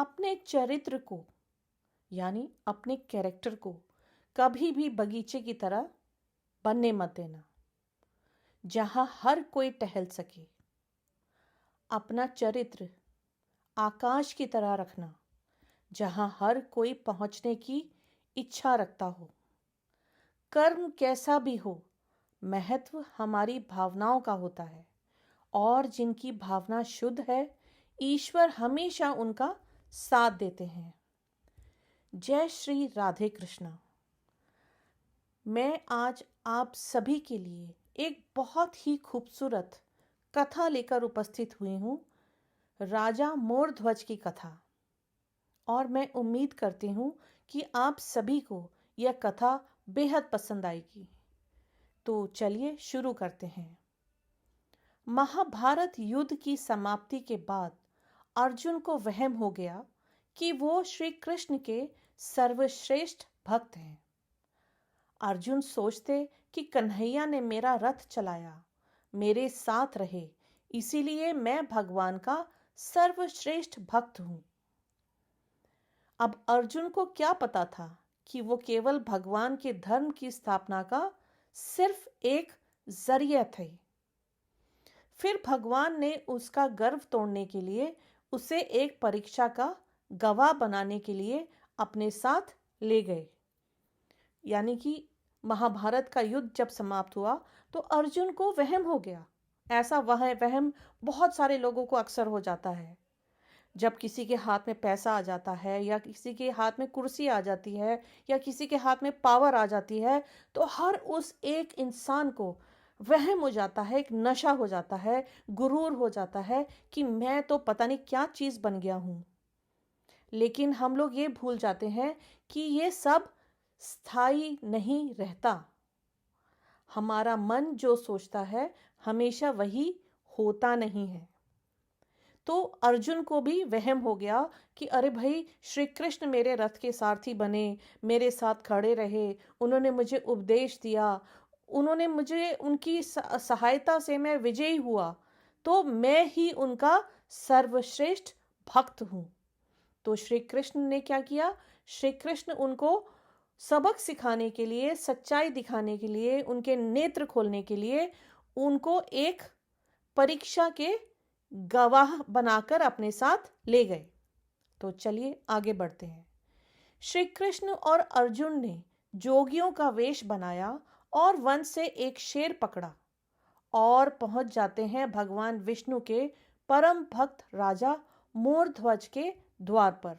अपने चरित्र को यानी अपने कैरेक्टर को कभी भी बगीचे की तरह बनने मत देना जहां हर कोई टहल सके। अपना चरित्र आकाश की तरह रखना जहां हर कोई पहुंचने की इच्छा रखता हो। कर्म कैसा भी हो, महत्व हमारी भावनाओं का होता है और जिनकी भावना शुद्ध है, ईश्वर हमेशा उनका साथ देते हैं। जय श्री राधे कृष्णा। मैं आज आप सभी के लिए एक बहुत ही खूबसूरत कथा लेकर उपस्थित हुई हूँ, राजा मोरध्वज की कथा। और मैं उम्मीद करती हूँ कि आप सभी को यह कथा बेहद पसंद आएगी। तो चलिए शुरू करते हैं। महाभारत युद्ध की समाप्ति के बाद अर्जुन को वहम हो गया कि वो श्री कृष्ण के सर्वश्रेष्ठ भक्त हैं। अर्जुन सोचते कि कन्हैया ने मेरा रथ चलाया, मेरे साथ रहे, इसीलिए मैं भगवान का सर्वश्रेष्ठ भक्त हूं। अब अर्जुन को क्या पता था कि वो केवल भगवान के धर्म की स्थापना का सिर्फ एक जरिया थे। फिर भगवान ने उसका गर्व तोड़ने के लिए उसे एक परीक्षा का गवाह बनाने के लिए अपने साथ ले गए। यानी कि महाभारत का युद्ध जब समाप्त हुआ तो अर्जुन को वहम हो गया। ऐसा वहम बहुत सारे लोगों को अक्सर हो जाता है। जब किसी के हाथ में पैसा आ जाता है या किसी के हाथ में कुर्सी आ जाती है या किसी के हाथ में पावर आ जाती है, तो हर उस एक इंसान को वहम हो जाता है, एक नशा हो जाता है, गुरूर हो जाता है कि मैं तो पता नहीं क्या चीज़ बन गया हूँ। लेकिन हम लोग ये भूल जाते हैं कि ये सब स्थायी नहीं रहता। हमारा मन जो सोचता है हमेशा वही होता नहीं है। तो अर्जुन को भी वहम हो गया कि अरे भाई, श्री कृष्ण मेरे रथ के सारथी बने, मेरे साथ खड़े रहे, उन्होंने मुझे उपदेश दिया, उन्होंने मुझे उनकी सहायता से मैं विजयी हुआ, तो मैं ही उनका सर्वश्रेष्ठ भक्त हूँ। तो श्री कृष्ण ने क्या किया? श्री कृष्ण उनको सबक सिखाने के लिए, सच्चाई दिखाने के लिए, उनके नेत्र खोलने के लिए उनको एक परीक्षा के गवाह बनाकर अपने साथ ले गए। तो चलिए आगे बढ़ते हैं। श्री कृष्ण और अर्जुन ने जोगियों का वेश बनाया और वन से एक शेर पकड़ा और पहुंच जाते हैं भगवान विष्णु के परम भक्त राजा मोरध्वज के द्वार पर।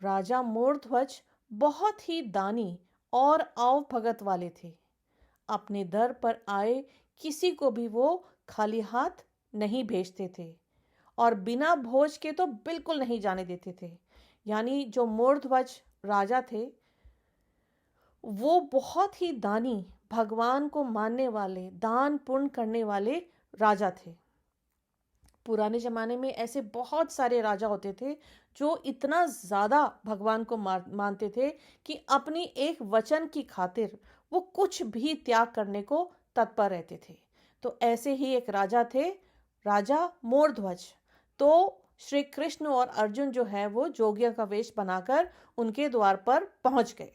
राजा मोरध्वज बहुत ही दानी और आव भगत वाले थे। अपने दर पर आए किसी को भी वो खाली हाथ नहीं भेजते थे और बिना भोज के तो बिल्कुल नहीं जाने देते थे। यानी जो मोरध्वज राजा थे वो बहुत ही दानी, भगवान को मानने वाले, दान पुण्य करने वाले राजा थे। पुराने ज़माने में ऐसे बहुत सारे राजा होते थे जो इतना ज़्यादा भगवान को मानते थे कि अपनी एक वचन की खातिर वो कुछ भी त्याग करने को तत्पर रहते थे। तो ऐसे ही एक राजा थे, राजा मोरध्वज। तो श्री कृष्ण और अर्जुन जो है वो जोगिया का वेश बनाकर उनके द्वार पर पहुंच गए।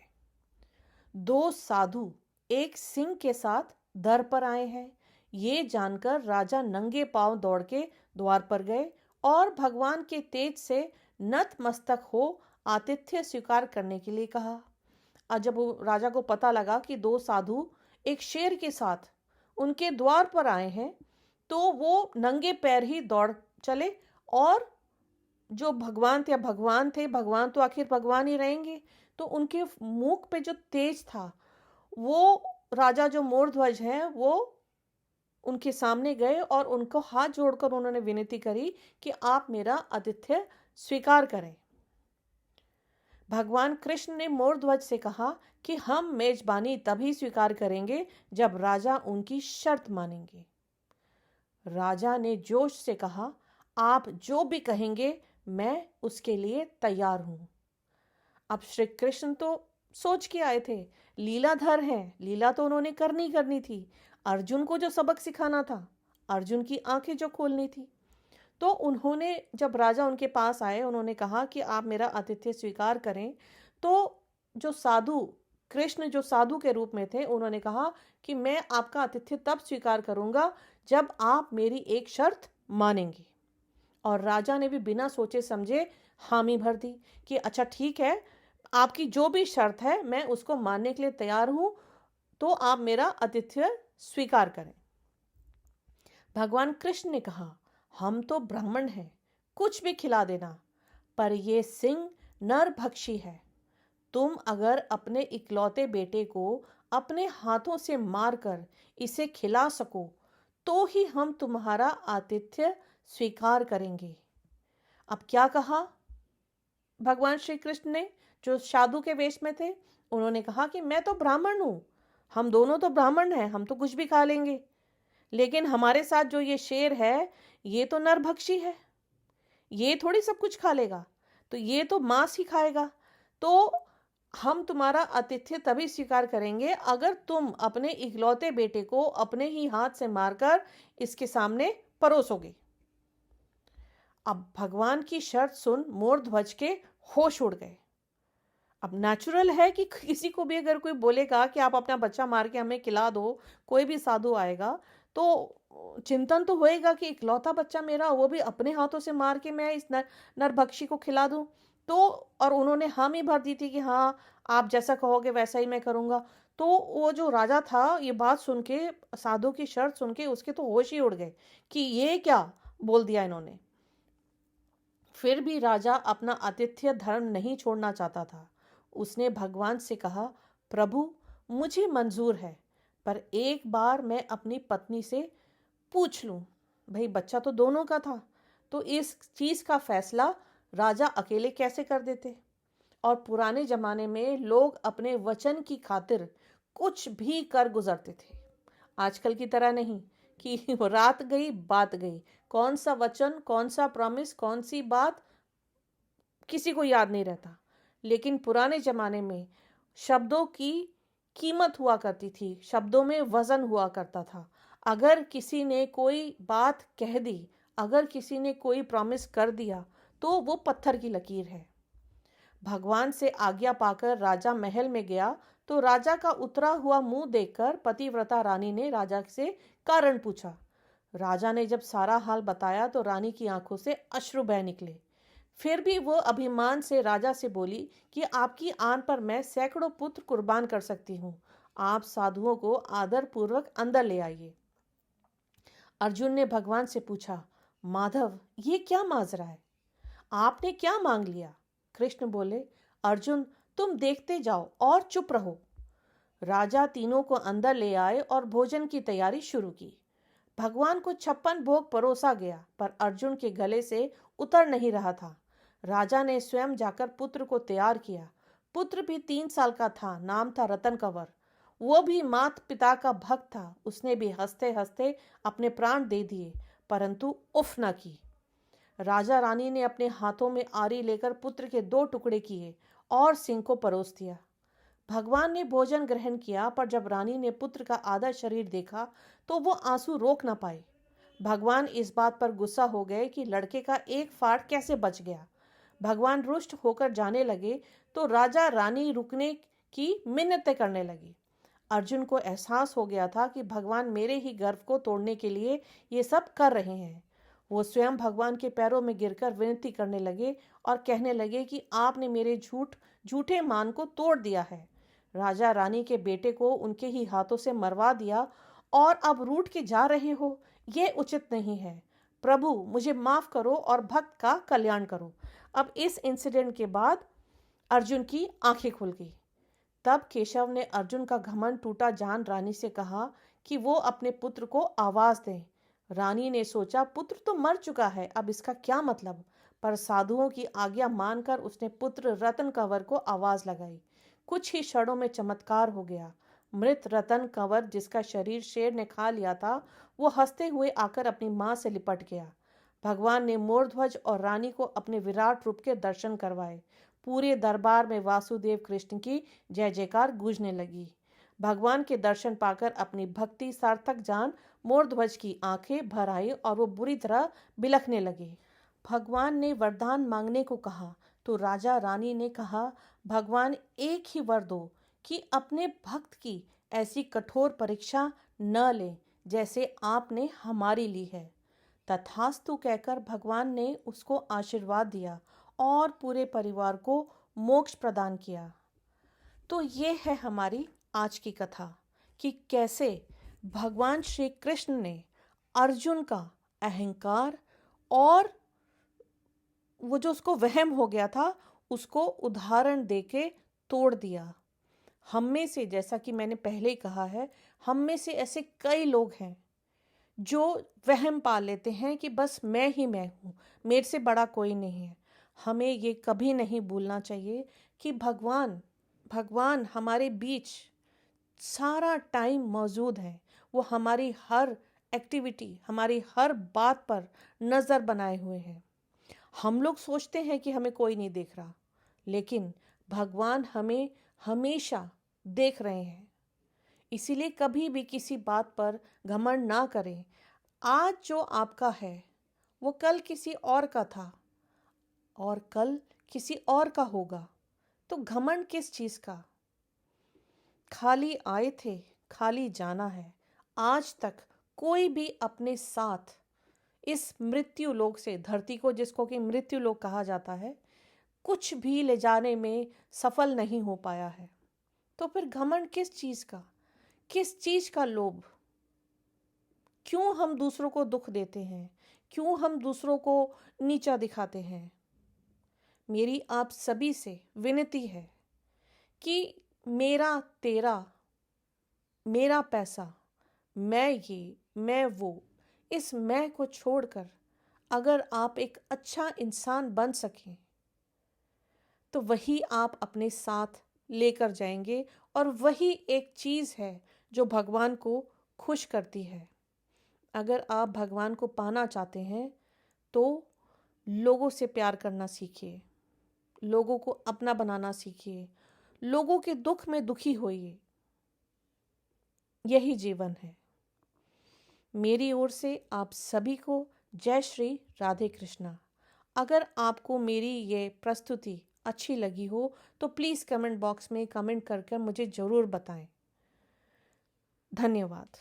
दो साधु एक सिंह के साथ दर पर आए हैं, ये जानकर राजा नंगे पांव दौड़ के द्वार पर गए और भगवान के तेज से नतमस्तक हो आतिथ्य स्वीकार करने के लिए कहा। और जब राजा को पता लगा कि दो साधु एक शेर के साथ उनके द्वार पर आए हैं, तो वो नंगे पैर ही दौड़ चले और जो भगवान थे, भगवान तो आखिर भगवान ही रहेंगे, तो उनके मुख पे जो तेज था, वो राजा जो मोरध्वज हैं वो उनके सामने गए और उनको हाथ जोड़कर उन्होंने विनती करी कि आप मेरा आतिथ्य स्वीकार करें। भगवान कृष्ण ने मोरध्वज से कहा कि हम मेजबानी तभी स्वीकार करेंगे जब राजा उनकी शर्त मानेंगे। राजा ने जोश से कहा, आप जो भी कहेंगे मैं उसके लिए तैयार हूं। अब श्री कृष्ण तो सोच के आए थे, लीलाधर हैं, लीला तो उन्होंने करनी थी। अर्जुन को जो सबक सिखाना था, अर्जुन की आंखें जो खोलनी थी, तो उन्होंने, जब राजा उनके पास आए, उन्होंने कहा कि आप मेरा आतिथ्य स्वीकार करें। तो जो साधु, कृष्ण जो साधु के रूप में थे, उन्होंने कहा कि मैं आपका आतिथ्य तब स्वीकार करूंगा जब आप मेरी एक शर्त मानेंगे। और राजा ने भी बिना सोचे समझे हामी भर दी कि अच्छा ठीक है, आपकी जो भी शर्त है मैं उसको मानने के लिए तैयार हूं, तो आप मेरा आतिथ्य स्वीकार करें। भगवान कृष्ण ने कहा, हम तो ब्राह्मण हैं, कुछ भी खिला देना, पर ये सिंह नरभक्षी है। तुम अगर अपने इकलौते बेटे को अपने हाथों से मारकर इसे खिला सको तो ही हम तुम्हारा आतिथ्य स्वीकार करेंगे। अब क्या कहा भगवान श्री कृष्ण ने, जो साधु के वेश में थे? उन्होंने कहा कि मैं तो ब्राह्मण हूं, हम दोनों तो ब्राह्मण हैं, हम तो कुछ भी खा लेंगे, लेकिन हमारे साथ जो ये शेर है ये तो नरभक्षी है, ये थोड़ी सब कुछ खा लेगा, तो ये तो मांस ही खाएगा। तो हम तुम्हारा आतिथ्य तभी स्वीकार करेंगे अगर तुम अपने इकलौते बेटे को अपने ही हाथ से मारकर इसके सामने परोसोगे। अब भगवान की शर्त सुन मोरध्वज के होश उड़ गए। अब नेचुरल है कि किसी को भी अगर कोई बोलेगा कि आप अपना बच्चा मार के हमें खिला दो, कोई भी साधु आएगा तो चिंतन तो होएगा कि इकलौता बच्चा मेरा, वो भी अपने हाथों से मार के मैं इस नरभक्षी को खिला दूं। तो और उन्होंने हामी भर दी थी कि हाँ, आप जैसा कहोगे वैसा ही मैं करूंगा। तो वो जो राजा था, ये बात सुन के, साधु की शर्त सुन के उसके तो होश ही उड़ गए कि ये क्या बोल दिया इन्होंने। फिर भी राजा अपना आतिथ्य धर्म नहीं छोड़ना चाहता था। उसने भगवान से कहा, प्रभु मुझे मंजूर है, पर एक बार मैं अपनी पत्नी से पूछ लूं। भाई बच्चा तो दोनों का था, तो इस चीज का फैसला राजा अकेले कैसे कर देते? और पुराने जमाने में लोग अपने वचन की खातिर कुछ भी कर गुजरते थे, आजकल की तरह नहीं कि रात गई बात गई, कौन सा वचन, कौन सा प्रॉमिस, कौन सी बात किसी को याद नहीं रहता। लेकिन पुराने जमाने में शब्दों की कीमत हुआ करती थी, शब्दों में वजन हुआ करता था। अगर किसी ने कोई बात कह दी, अगर किसी ने कोई प्रॉमिस कर दिया, तो वो पत्थर की लकीर है। भगवान से आज्ञा पाकर राजा महल में गया, तो राजा का उतरा हुआ मुंह देखकर पतिव्रता रानी ने राजा से कारण पूछा। राजा ने जब सारा हाल बताया तो रानी की आंखों से अश्रु बह निकले। फिर भी वो अभिमान से राजा से बोली कि आपकी आन पर मैं सैकड़ों पुत्र कुर्बान कर सकती हूँ, आप साधुओं को आदर पूर्वक अंदर ले आइए। अर्जुन ने भगवान से पूछा, माधव ये क्या माजरा है, आपने क्या मांग लिया? कृष्ण बोले, अर्जुन तुम देखते जाओ और चुप रहो। राजा तीनों को अंदर ले आए और भोजन की तैयारी शुरू की। भगवान को 56 भोग परोसा गया, पर अर्जुन के गले से उतर नहीं रहा था। राजा ने स्वयं जाकर पुत्र को तैयार किया। पुत्र भी 3 साल का था, नाम था रतन कंवर। वो भी माता पिता का भक्त था। उसने भी हंसते हंसते अपने प्राण दे दिए, परंतु उफ न की। राजा रानी ने अपने हाथों में आरी लेकर पुत्र के 2 टुकड़े किए और सिंह को परोस दिया। भगवान ने भोजन ग्रहण किया, पर जब रानी ने पुत्र का आधा शरीर देखा तो वो आंसू रोक न पाए। भगवान इस बात पर गुस्सा हो गए कि लड़के का एक फाड़ कैसे बच गया। भगवान रुष्ट होकर जाने लगे तो राजा रानी रुकने की मिन्नतें करने लगी। अर्जुन को एहसास हो गया था कि भगवान मेरे ही गर्व को तोड़ने के लिए ये सब कर रहे हैं। वो स्वयं भगवान के पैरों में गिरकर विनती करने लगे और कहने लगे कि आपने मेरे झूठे मान को तोड़ दिया है। राजा रानी के बेटे को उनके ही हाथों से मरवा दिया और अब रूठ के जा रहे हो, ये उचित नहीं है। प्रभु मुझे माफ करो और भक्त का कल्याण करो। अब इस इंसिडेंट के बाद अर्जुन की आंखें खुल गई। तब केशव ने अर्जुन का घमंड टूटा जान रानी से कहा कि वो अपने पुत्र को आवाज दें। रानी ने सोचा पुत्र तो मर चुका है, अब इसका क्या मतलब, पर साधुओं की आज्ञा मानकर उसने पुत्र रतन कंवर को आवाज लगाई। कुछ ही क्षणों में चमत्कार हो गया। मृत रतन कंवर, जिसका शरीर शेर ने खा लिया था, वो हंसते हुए आकर अपनी मां से लिपट गया। भगवान ने मोरध्वज और रानी को अपने विराट रूप के दर्शन करवाए। पूरे दरबार में वासुदेव कृष्ण की जय जयकार गूंजने लगी। भगवान के दर्शन पाकर अपनी भक्ति सार्थक जान मोरध्वज की आंखें भर आई और वो बुरी तरह बिलखने लगे। भगवान ने वरदान मांगने को कहा तो राजा रानी ने कहा, भगवान एक ही वर दो कि अपने भक्त की ऐसी कठोर परीक्षा न ले जैसे आपने हमारी ली है। तथास्तु कहकर भगवान ने उसको आशीर्वाद दिया और पूरे परिवार को मोक्ष प्रदान किया। तो ये है हमारी आज की कथा कि कैसे भगवान श्री कृष्ण ने अर्जुन का अहंकार और वो जो उसको वहम हो गया था उसको उदाहरण देके तोड़ दिया। हम में से, जैसा कि मैंने पहले ही कहा है, हम में से ऐसे कई लोग हैं जो वहम पा लेते हैं कि बस मैं ही मैं हूँ, मेरे से बड़ा कोई नहीं है। हमें ये कभी नहीं भूलना चाहिए कि भगवान हमारे बीच सारा टाइम मौजूद है। वो हमारी हर एक्टिविटी, हमारी हर बात पर नज़र बनाए हुए हैं। हम लोग सोचते हैं कि हमें कोई नहीं देख रहा, लेकिन भगवान हमें हमेशा देख रहे हैं। इसीलिए कभी भी किसी बात पर घमंड ना करें। आज जो आपका है वो कल किसी और का था और कल किसी और का होगा, तो घमंड किस चीज़ का? खाली आए थे, खाली जाना है। आज तक कोई भी अपने साथ इस मृत्यु लोक से, धरती को जिसको कि मृत्यु लोक कहा जाता है, कुछ भी ले जाने में सफल नहीं हो पाया है। तो फिर घमंड किस चीज़ का, किस चीज़ का लोभ? क्यों हम दूसरों को दुख देते हैं? क्यों हम दूसरों को नीचा दिखाते हैं? मेरी आप सभी से विनती है कि मेरा तेरा, मेरा पैसा, मैं ये, मैं वो, इस मैं को छोड़कर अगर आप एक अच्छा इंसान बन सकें तो वही आप अपने साथ लेकर जाएंगे और वही एक चीज़ है जो भगवान को खुश करती है। अगर आप भगवान को पाना चाहते हैं तो लोगों से प्यार करना सीखिए, लोगों को अपना बनाना सीखिए, लोगों के दुख में दुखी होइए। यही जीवन है। मेरी ओर से आप सभी को जय श्री राधे कृष्णा। अगर आपको मेरी ये प्रस्तुति अच्छी लगी हो तो प्लीज़ कमेंट बॉक्स में कमेंट करके मुझे ज़रूर बताएं। धन्यवाद।